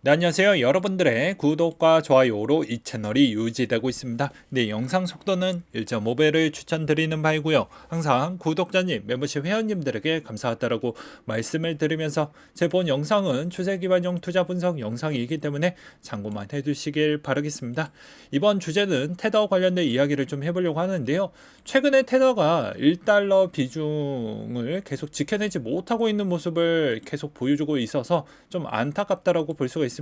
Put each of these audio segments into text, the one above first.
네, 안녕하세요. 여러분들의 구독과 좋아요로 이 채널이 유지되고 있습니다. 네, 영상 속도는 1.5배를 추천드리는 바이고요. 항상 구독자님, 멤버십 회원님들에게 감사하다라고 말씀을 드리면서 제 본 영상은 추세 기반형 투자 분석 영상이기 때문에 참고만 해주시길 바라겠습니다. 이번 주제는 테더 관련된 이야기를 좀 해보려고 하는데요. 최근에 테더가 1달러 비중을 계속 지켜내지 못하고 있는 모습을 계속 보여주고 있어서 좀 안타깝다라고 볼 수가 있습니다.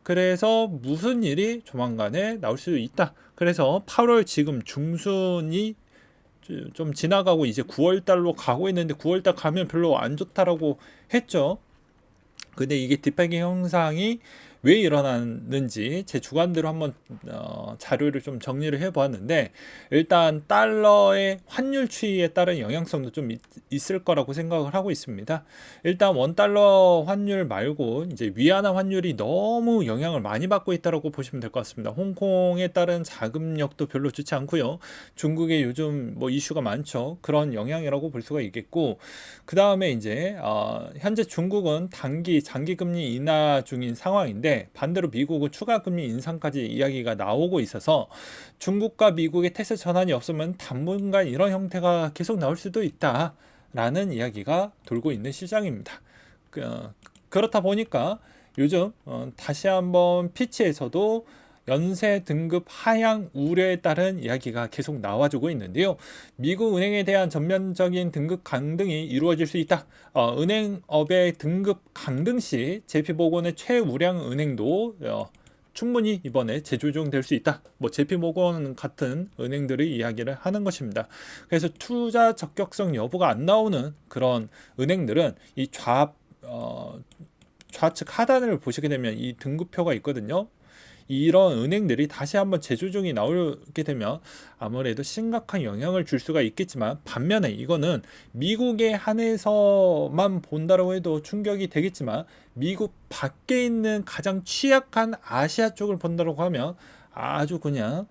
그래서 무슨 일이 조만간에 나올 수도 있다. 그래서 8월 지금 중순이 좀 지나가고 이제 9월 달로 가고 있는데 9월 달 가면 별로 안 좋다라고 했죠. 근데 이게 디페깅 현상이 왜 일어났는지 제 주관대로 한번 자료를 좀 정리를 해보았는데, 일단 달러의 환율 추이에 따른 영향성도 좀 있을 거라고 생각을 하고 있습니다. 일단 원달러 환율 말고 이제 위안화 환율이 너무 영향을 많이 받고 있다고 보시면 될 것 같습니다. 홍콩에 따른 자금력도 별로 좋지 않고요. 중국에 요즘 뭐 이슈가 많죠. 그런 영향이라고 볼 수가 있겠고, 그 다음에 이제 현재 중국은 장기 금리 인하 중인 상황인데, 반대로 미국은 추가 금리 인상까지 이야기가 나오고 있어서 중국과 미국의 태세 전환이 없으면 당분간 이런 형태가 계속 나올 수도 있다라는 이야기가 돌고 있는 시장입니다. 그렇다 보니까 요즘 다시 한번 피치에서도 연쇄 등급 하향 우려에 따른 이야기가 계속 나와주고 있는데요. 미국 은행에 대한 전면적인 등급 강등이 이루어질 수 있다. 은행업의 등급 강등 시 JP모건의 최우량 은행도 충분히 이번에 재조정될 수 있다. 뭐 JP모건 같은 은행들의 이야기를 하는 것입니다. 그래서 투자 적격성 여부가 안 나오는 그런 은행들은 이 좌측 하단을 보시게 되면 이 등급표가 있거든요. 이런 은행들이 다시 한번 재조정이 나오게 되면 아무래도 심각한 영향을 줄 수가 있겠지만, 반면에 이거는 미국에 한해서만 본다고 해도 충격이 되겠지만, 미국 밖에 있는 가장 취약한 아시아 쪽을 본다고 하면 아주 그냥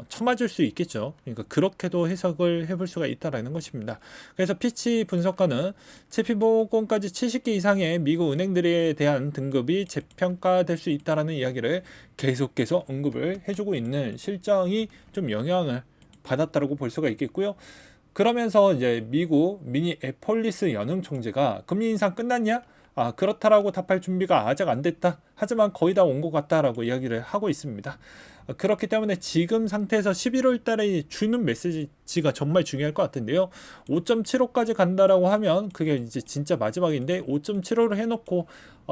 쳐맞을 수 있겠죠. 그러니까 그렇게도 해석을 해볼 수가 있다라는 것입니다. 그래서 피치 분석가는 JP모건까지 70개 이상의 미국 은행들에 대한 등급이 재평가될 수 있다라는 이야기를 계속해서 언급을 해주고 있는 실정이 좀 영향을 받았다고 볼 수가 있겠고요. 그러면서 이제 미국 미니 애폴리스 연흥 총재가 금리 인상 끝났냐? 그렇다라고 답할 준비가 아직 안 됐다. 하지만 거의 다 온 것 같다라고 이야기를 하고 있습니다. 그렇기 때문에 지금 상태에서 11월 달에 주는 메시지가 정말 중요할 것 같은데요. 5.75까지 간다라고 하면 그게 이제 진짜 마지막인데, 5.75를 해놓고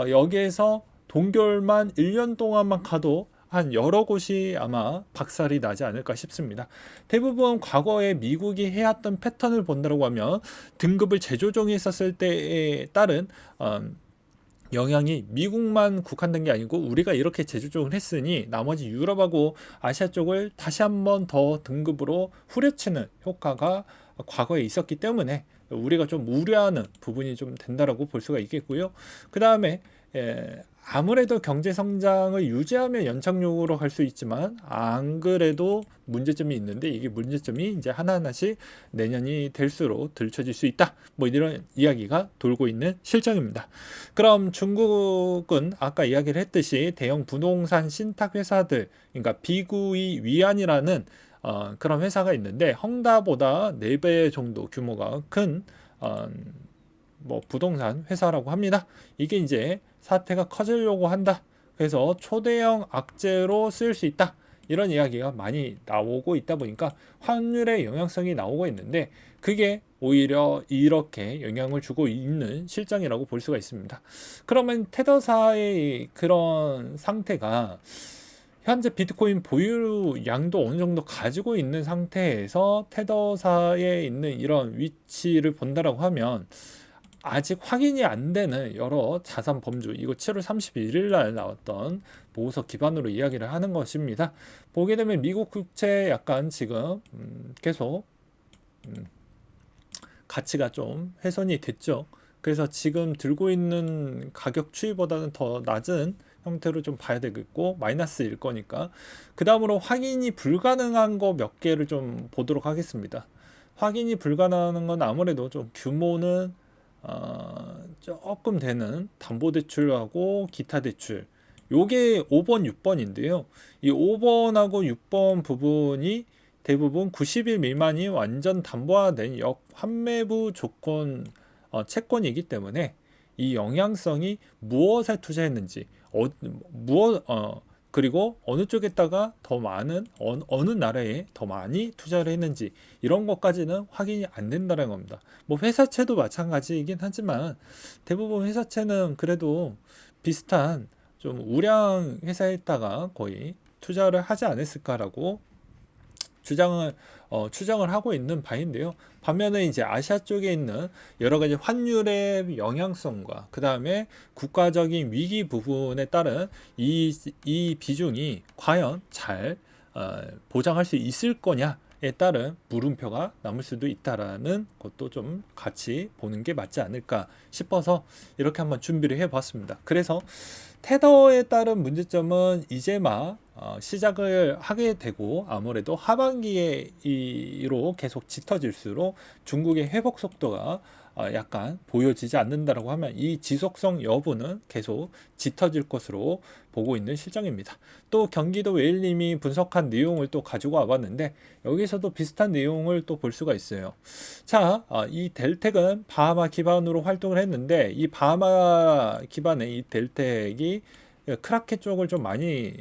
여기에서 동결만 1년 동안만 가도 한 여러 곳이 아마 박살이 나지 않을까 싶습니다. 대부분 과거에 미국이 해왔던 패턴을 본다고 하면 등급을 재조정했었을 때에 따른 영향이 미국만 국한된 게 아니고, 우리가 이렇게 재조정을 했으니 나머지 유럽하고 아시아 쪽을 다시 한번 더 등급으로 후려치는 효과가 과거에 있었기 때문에 우리가 좀 우려하는 부분이 좀 된다라고 볼 수가 있겠고요. 그 다음에 아무래도 경제 성장을 유지하면 연착륙으로 갈 수 있지만, 안 그래도 문제점이 있는데, 이게 문제점이 이제 하나하나씩 내년이 될수록 들춰질 수 있다. 뭐 이런 이야기가 돌고 있는 실정입니다. 그럼 중국은 아까 이야기를 했듯이 대형 부동산 신탁 회사들, 그러니까 비구이 위안이라는 그런 회사가 있는데, 헝다보다 4배 정도 규모가 큰 뭐 부동산 회사라고 합니다. 이게 이제 사태가 커지려고 한다. 그래서 초대형 악재로 쓰일 수 있다. 이런 이야기가 많이 나오고 있다 보니까 환율의 영향성이 나오고 있는데, 그게 오히려 이렇게 영향을 주고 있는 실정이라고 볼 수가 있습니다. 그러면 테더사의 그런 상태가 현재 비트코인 보유 양도 어느 정도 가지고 있는 상태에서 테더사에 있는 이런 위치를 본다라고 하면, 아직 확인이 안 되는 여러 자산 범주, 이거 7월 31일 날 나왔던 보고서 기반으로 이야기를 하는 것입니다. 보게 되면 미국 국채 약간 지금 계속 가치가 좀 훼손이 됐죠. 그래서 지금 들고 있는 가격 추이보다는 더 낮은 형태로 좀 봐야 되겠고, 마이너스일 거니까. 그 다음으로 확인이 불가능한 거 몇 개를 좀 보도록 하겠습니다. 확인이 불가능한 건 아무래도 좀 규모는 조금 되는 담보대출하고 기타 대출, 요게 5번, 6번인데요. 이 5번하고 6번 부분이 대부분 90일 미만이 완전 담보화된 역환매부 조건 채권이기 때문에 이 영향성이 무엇에 투자했는지 그리고 어느 쪽에다가 더 많은 어느 나라에 더 많이 투자를 했는지 이런 것까지는 확인이 안 된다는 겁니다. 뭐 회사채도 마찬가지이긴 하지만 대부분 회사채는 그래도 비슷한 좀 우량 회사에다가 거의 투자를 하지 않았을까라고 추정을 하고 있는 바인데요. 반면에 이제 아시아 쪽에 있는 여러 가지 환율의 영향성과 그 다음에 국가적인 위기 부분에 따른 이 비중이 과연 잘 보장할 수 있을 거냐에 따른 물음표가 남을 수도 있다라는 것도 좀 같이 보는 게 맞지 않을까 싶어서 이렇게 한번 준비를 해봤습니다. 그래서 테더에 따른 문제점은 이제 막 시작을 하게 되고 아무래도 하반기로 계속 짙어질수록 중국의 회복 속도가 약간 보여지지 않는다라고 하면 이 지속성 여부는 계속 짙어질 것으로 보고 있는 실정입니다. 또 경기도 웨일님이 분석한 내용을 또 가지고 와봤는데 여기서도 비슷한 내용을 또 볼 수가 있어요. 자, 이 델텍은 바하마 기반으로 활동을 했는데 이 바하마 기반의 이 델텍이 크라켄 쪽을 좀 많이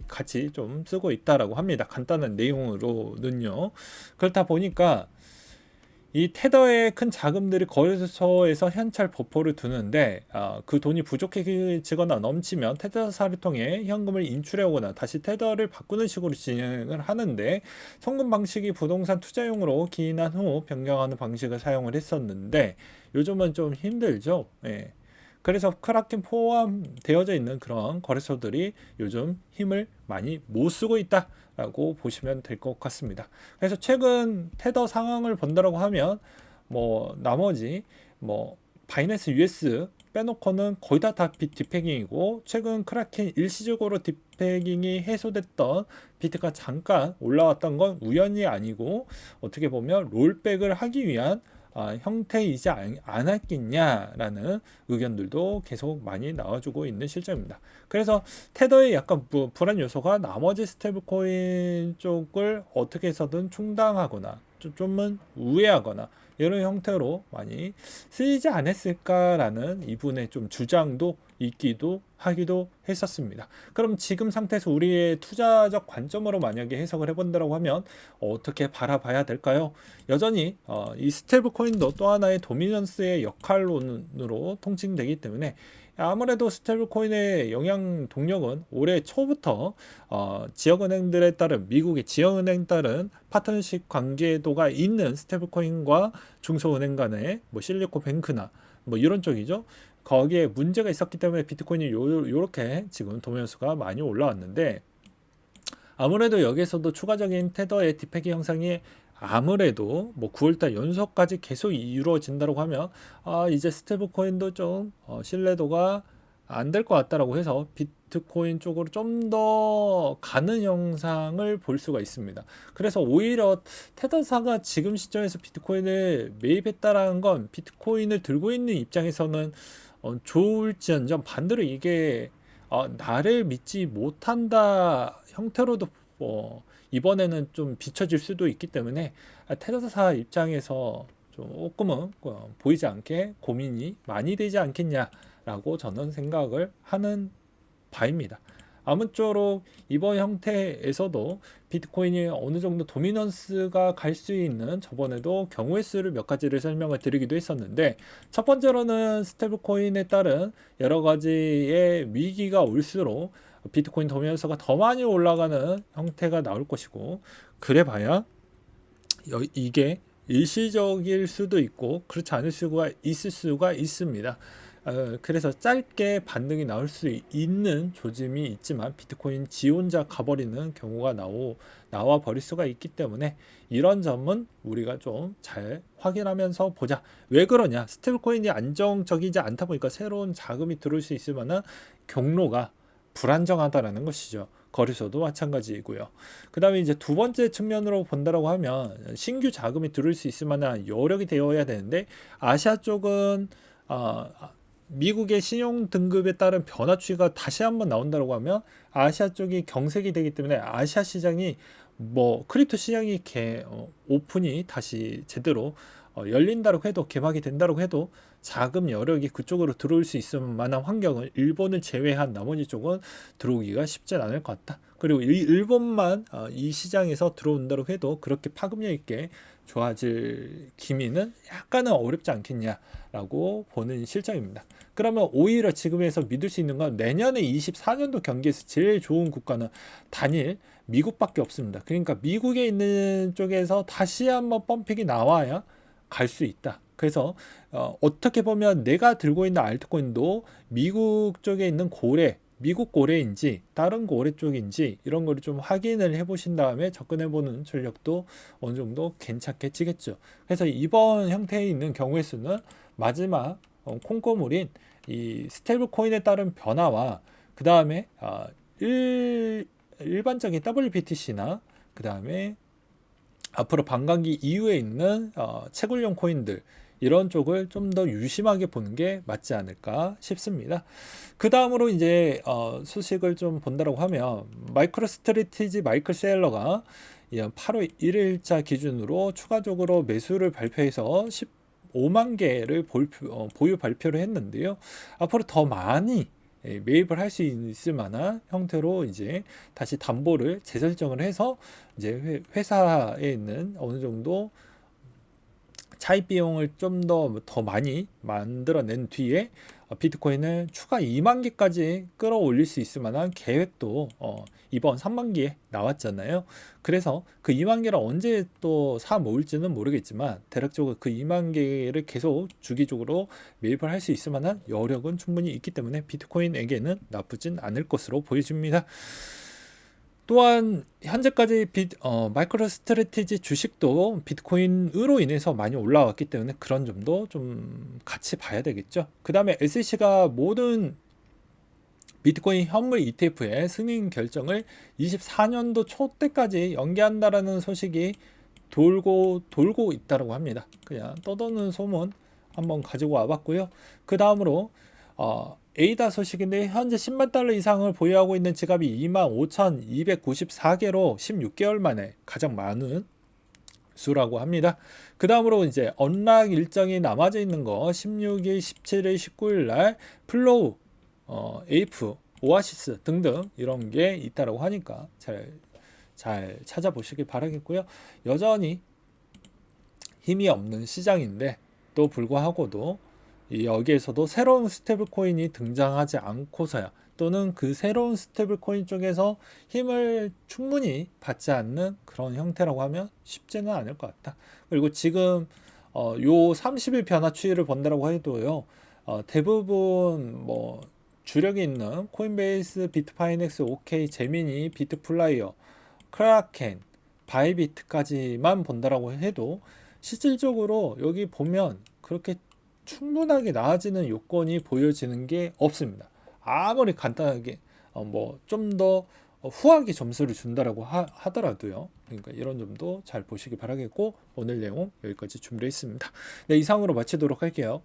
같이 좀 쓰고 있다라고 합니다. 간단한 내용으로는요. 그렇다 보니까 이 테더의 큰 자금들이 거래소에서 현찰 버퍼를 두는데 그 돈이 부족해지거나 넘치면 테더사를 통해 현금을 인출해오거나 다시 테더를 바꾸는 식으로 진행을 하는데 송금 방식이 부동산 투자용으로 기인한 후 변경하는 방식을 사용을 했었는데 요즘은 좀 힘들죠. 예. 그래서 크라켄 포함되어져 있는 그런 거래소들이 요즘 힘을 많이 못 쓰고 있다라고 보시면 될 것 같습니다. 그래서 최근 테더 상황을 본다라고 하면 뭐 나머지 뭐 바이낸스 US 빼놓고는 거의 다 뒷패깅이고 최근 크라켄 일시적으로 뒷패깅이 해소됐던 비트가 잠깐 올라왔던 건 우연이 아니고 어떻게 보면 롤백을 하기 위한 형태이지 않았겠냐라는 의견들도 계속 많이 나와주고 있는 실정입니다. 그래서 테더의 약간 불안 요소가 나머지 스테이블코인 쪽을 어떻게 해서든 충당하거나 좀은 우회하거나 이런 형태로 많이 쓰이지 않았을까라는 이분의 좀 주장도 있기도 하기도 했었습니다. 그럼 지금 상태에서 우리의 투자적 관점으로 만약에 해석을 해본다고 하면 어떻게 바라봐야 될까요? 여전히 이 스테이블 코인도 또 하나의 도미넌스의 역할론으로 통칭되기 때문에 아무래도 스테이블 코인의 영향 동력은 올해 초부터 지역은행들에 따른 미국의 지역은행 따른 파트너십 관계도가 있는 스테이블 코인과 중소은행 간의 뭐 실리콘뱅크나 뭐 이런 쪽이죠. 거기에 문제가 있었기 때문에 비트코인이 요렇게 지금 도면수가 많이 올라왔는데 아무래도 여기에서도 추가적인 테더의 뒷패기 형상이 아무래도 뭐 9월달 연속까지 계속 이루어진다고 하면 이제 스테이블 코인도 좀 신뢰도가 안 될 것 같다라고 해서 비트코인 쪽으로 좀 더 가는 영상을 볼 수가 있습니다. 그래서 오히려 테더사가 지금 시점에서 비트코인을 매입했다라는 건 비트코인을 들고 있는 입장에서는 좋을지언정 반대로 이게 나를 믿지 못한다 형태로도 이번에는 좀 비춰질 수도 있기 때문에 테더사 입장에서 조금은 보이지 않게 고민이 많이 되지 않겠냐라고 저는 생각을 하는 바입니다. 아무쪼록 이번 형태에서도 비트코인이 어느 정도 도미넌스가 갈 수 있는 저번에도 경우의 수를 몇 가지를 설명을 드리기도 했었는데 첫 번째로는 스테이블 코인에 따른 여러 가지의 위기가 올수록 비트코인 도미넌스가 더 많이 올라가는 형태가 나올 것이고 그래봐야 이게 일시적일 수도 있고 그렇지 않을 수가 있을 수가 있습니다. 그래서 짧게 반등이 나올 수 있는 조짐이 있지만 비트코인 지 혼자 가버리는 경우가 나와 버릴 수가 있기 때문에 이런 점은 우리가 좀 잘 확인하면서 보자. 왜 그러냐? 스테이블 코인이 안정적이지 않다 보니까 새로운 자금이 들어올 수 있을 만한 경로가 불안정하다라는 것이죠. 거래소도 마찬가지이고요. 그 다음에 이제 두 번째 측면으로 본다라고 하면 신규 자금이 들어올 수 있을 만한 여력이 되어야 되는데 아시아 쪽은 미국의 신용 등급에 따른 변화 추이가 다시 한번 나온다고 하면 아시아 쪽이 경색이 되기 때문에 아시아 시장이 뭐 크립토 시장이 오픈이 다시 제대로 열린다고 해도 개막이 된다고 해도 자금 여력이 그쪽으로 들어올 수 있을 만한 환경을 일본을 제외한 나머지 쪽은 들어오기가 쉽진 않을 것 같다. 그리고 일본만 이 시장에서 들어온다고 해도 그렇게 파급력 있게 좋아질 기미는 약간은 어렵지 않겠냐라고 보는 실정입니다. 그러면 오히려 지금에서 믿을 수 있는 건 내년에 24년도 경기에서 제일 좋은 국가는 단일 미국밖에 없습니다. 그러니까 미국에 있는 쪽에서 다시 한번 펌픽이 나와야 갈 수 있다. 그래서 어떻게 보면 내가 들고 있는 알트코인도 미국 쪽에 있는 고래, 미국 고래인지 다른 고래 쪽인지 이런 거를 좀 확인을 해보신 다음에 접근해보는 전략도 어느 정도 괜찮게지겠죠. 그래서 이번 형태에 있는 경우의 수는 마지막 콩고물인 이 스테이블 코인에 따른 변화와 그 다음에 일반적인 WBTC나 그 다음에 앞으로 반감기 이후에 있는 채굴용 코인들 이런 쪽을 좀 더 유심하게 보는 게 맞지 않을까 싶습니다. 그 다음으로 이제 소식을 좀 본다고 하면 마이크로 스트래티지 마이클 세일러가 8월 1일자 기준으로 추가적으로 매수를 발표해서 15만 개를 보유 발표를 했는데요. 앞으로 더 많이 매입을 할 수 있을 만한 형태로 이제 다시 담보를 재설정을 해서 이제 회사에 있는 어느 정도 차입 비용을 좀 더 많이 만들어낸 뒤에 비트코인을 추가 2만 개까지 끌어올릴 수 있을 만한 계획도 이번 3만기에 나왔잖아요. 그래서 그 2만 개를 언제 또 사 모을지는 모르겠지만 대략적으로 그 2만 개를 계속 주기적으로 매입을 할 수 있을 만한 여력은 충분히 있기 때문에 비트코인에게는 나쁘진 않을 것으로 보여집니다. 또한 현재까지 마이크로 스트래티지 주식도 비트코인으로 인해서 많이 올라왔기 때문에 그런 점도 좀 같이 봐야 되겠죠. 그 다음에 SEC가 모든 비트코인 현물 ETF의 승인 결정을 24년도 초 때까지 연기한다라는 소식이 돌고 있다고 합니다. 그냥 떠도는 소문 한번 가지고 와봤고요. 그 다음으로 에이다 소식인데 현재 10만 달러 이상을 보유하고 있는 지갑이 25,294개로 16개월 만에 가장 많은 수라고 합니다. 그 다음으로 이제 언락 일정이 남아져 있는 거 16일, 17일, 19일 날 플로우, 에이프, 오아시스 등등 이런 게 있다라고 하니까 잘 찾아보시길 바라겠고요. 여전히 힘이 없는 시장인데 또 불구하고도 여기에서도 새로운 스테이블 코인이 등장하지 않고서야 또는 그 새로운 스테이블 코인 쪽에서 힘을 충분히 받지 않는 그런 형태라고 하면 쉽지는 않을 것 같다. 그리고 지금 요 30일 변화 추이를 본다라고 해도요. 대부분 뭐 주력이 있는 코인베이스, 비트파이넥스, 오케이, 제미니, 비트플라이어, 크라켄, 바이비트까지만 본다라고 해도 실질적으로 여기 보면 그렇게 충분하게 나아지는 요건이 보여지는 게 없습니다. 아무리 간단하게 뭐 좀 더 후하게 점수를 준다라고 하더라도요. 그러니까 이런 점도 잘 보시기 바라겠고 오늘 내용 여기까지 준비했습니다. 네, 이상으로 마치도록 할게요.